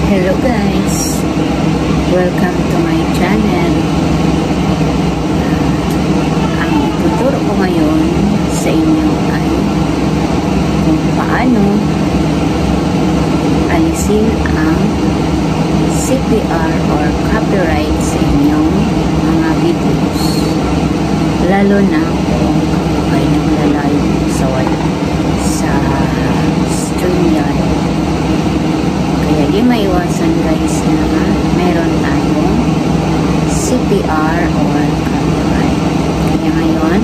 Hello guys, welcome to my channel. Ang ituturo ko ngayon sa inyo ay kung paano alisin ang CPR or copyright sa inyong mga videos, lalo na kung ay naglalive sa StreamYard. Kaya di maiwasan guys na meron tayong CPR or copyright. Kaya ngayon,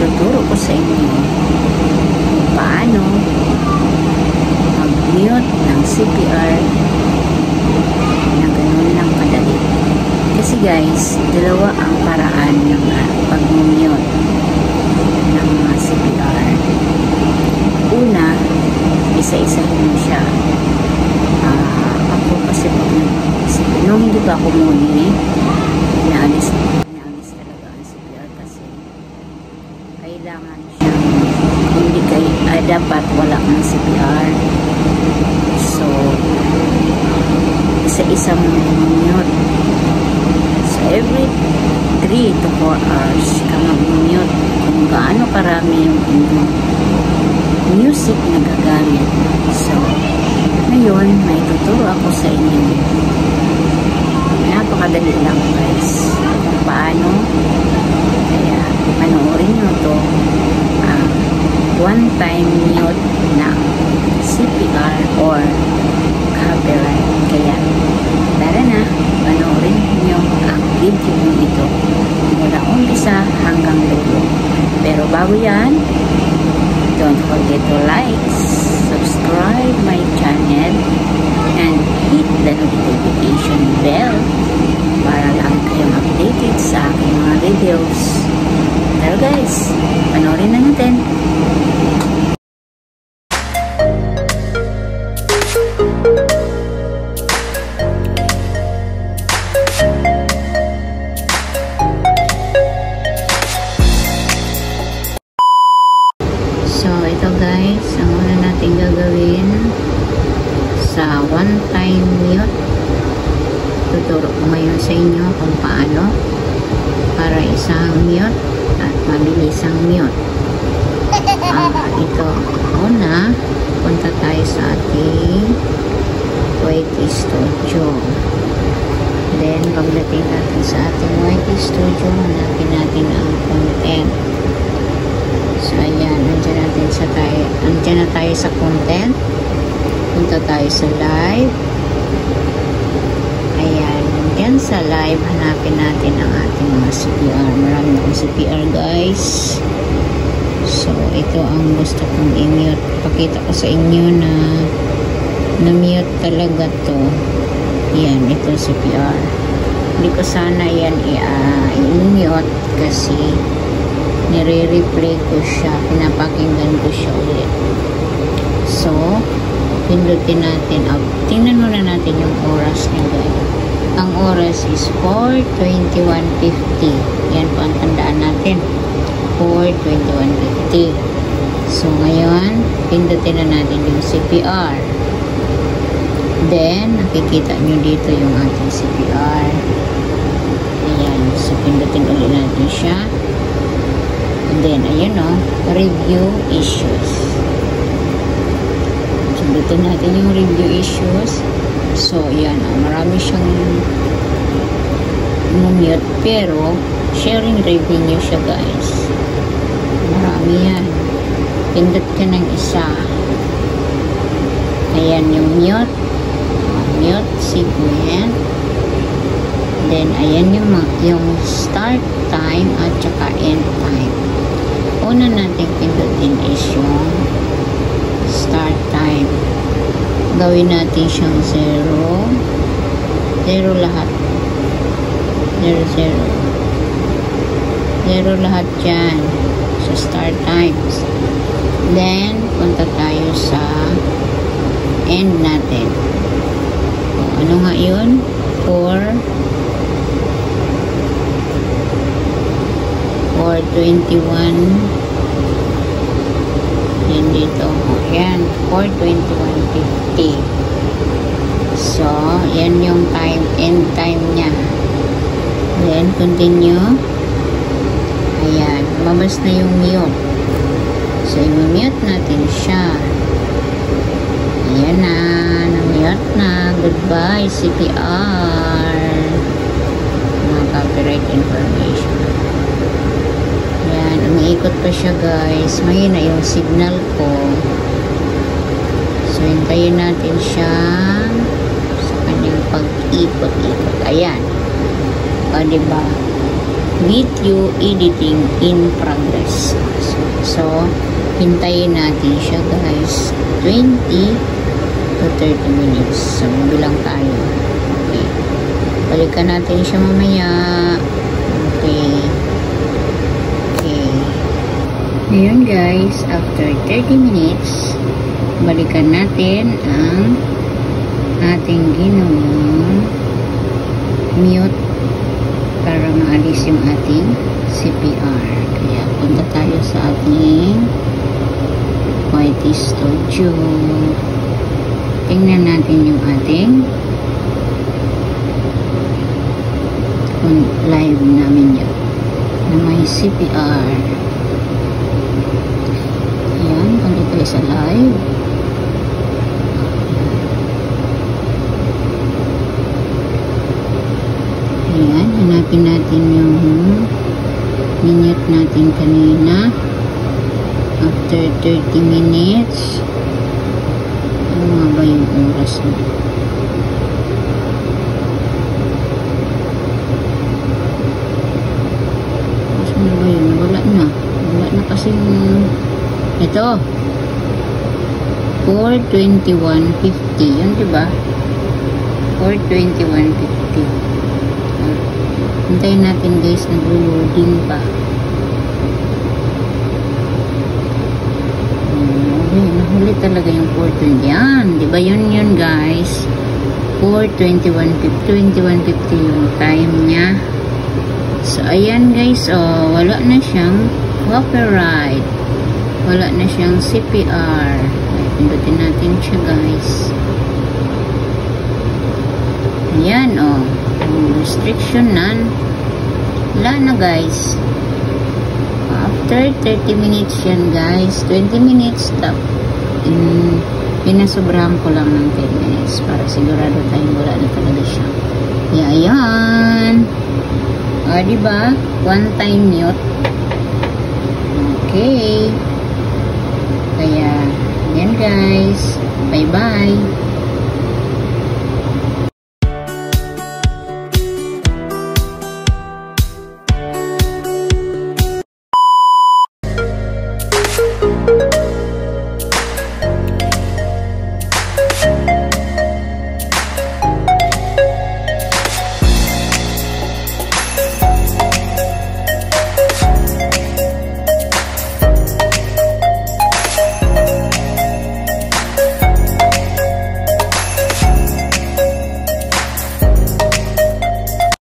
tuturo ko sa inyo kung paano mag-mute ng CPR na ganun lang kadali. Kasi guys, dalawa ang paraan ng pag-mute ng mga CPR. Una, isa-isahin mo siya. Ako kasi nung hindi pa ako muni, inaalis talaga ang CPR kasi kailangan siyang dapat wala ng CPR. So isa-isa mo na mute. So every 3 to 4 hours ka mag-mute kung gaano karami yung music na gagamit. So ngayon, may tuturo ako sa inyo. Napakadali lang guys. Kung paano. Kaya, panoorin nyo to. One-time mute na CPR or copyright. Kaya, tara na. Panoorin nyo ang video nyo ito. Mula umpisa hanggang dulo. Pero bago yan, don't forget to like, subscribe my channel, and hit the notification bell para lang kayong updated sa aking mga videos. Pero guys, panoorin na natin. So, ito guys, ang una natin gagawin sa one-time mute. Tuturo ko ngayon sa inyo kung paano para isang mute at mabilisang mute. Ito, una, punta tayo sa ating YT Studio. Then, pagdating natin sa ating YT Studio, hanapin natin ang content. So, ayan, andyan na tayo sa content. Punta tayo sa live. Ayan, andyan sa live, hanapin natin ang ating mga CPR. Marami akong CPR guys. So, ito ang gusto kong i-mute. Pakita ko sa inyo na na-mute talaga to. Ayan, ito CPR. Hindi ko sana yan i-mute kasi nire-replay ko siya, pinapakinggan ko siya ulit. So, pindutin natin up. Tingnan muna natin yung oras niya guys. Ang oras is 4:21:50. Yan po ang tandaan natin. 4:21:50. So, ngayon, pindutin na natin yung CPR. Then, nakikita nyo dito yung ating CPR. Ayan. So, pindutin ulit natin siya. Then, ayan o, review issues. Sundutin natin yung review issues. So, ayan o, marami siyang mute, pero sharing revenue siya guys. Marami yan. Pindot ka ng isa. Ayan yung mute. Mute segment. Then, ayan yung start time at saka end time. Una natin pindutin is yung start time. Gawin natin siyang 0. 0 lahat. 0, 0. 0 lahat dyan. So, start times. Then, punta tayo sa end natin. O, ano nga yun? 4:21 Yan dito. Yan. 4:21:50. yan yung end time niya. Then, continue. Ayan, lumabas na yung mute. So, i-mute natin siya. Ayan na, na-mute na. Goodbye, CPR. Mga copyright information. Ayan, umiikot pa siya guys. Ngayon na yung signal ko. So, hintayin natin siya sa kanyang pag-ikot-ikot. Ayan. O, diba? Video editing in progress. So, hintayin natin siya guys. 20 to 30 minutes. So, bilang tayo. Okay. Balikan natin siya mamaya. Okay. Okay. Ngayon guys, after 30 minutes, balikan natin ang ating ginawang mute para maalis yung ating CPR. Kaya punta tayo sa ating YT Studio. Tingnan natin yung ating live namin yan na may CPR. Ayan, punta tayo sa live. Ayan, hanapin natin yung minute natin kanina. After 30 minutes. Ano nga ba yung oras na? Saan na ba yun? Wala na. Wala na kasi ito. 4:21:50. Yun diba? 4:21:50. Hintayin natin guys, nag-loading pa. Nahuli talaga yung 4:20. Yan, diba yun guys? 4:21:50 yung time niya. So, ayan guys, oh, wala na siyang copyright. Wala na siyang CPR. Pindutin natin siya guys. Ayan, oh. Restriction none. Wala na guys. After 30 minutes yan guys. 20 minutes stop. Pinasobrahan ko lang ng 10 minutes para sigurado tayong wala na talaga siya. Ayan. O, diba? One time mute. Okay. Kaya, yan guys. Bye-bye.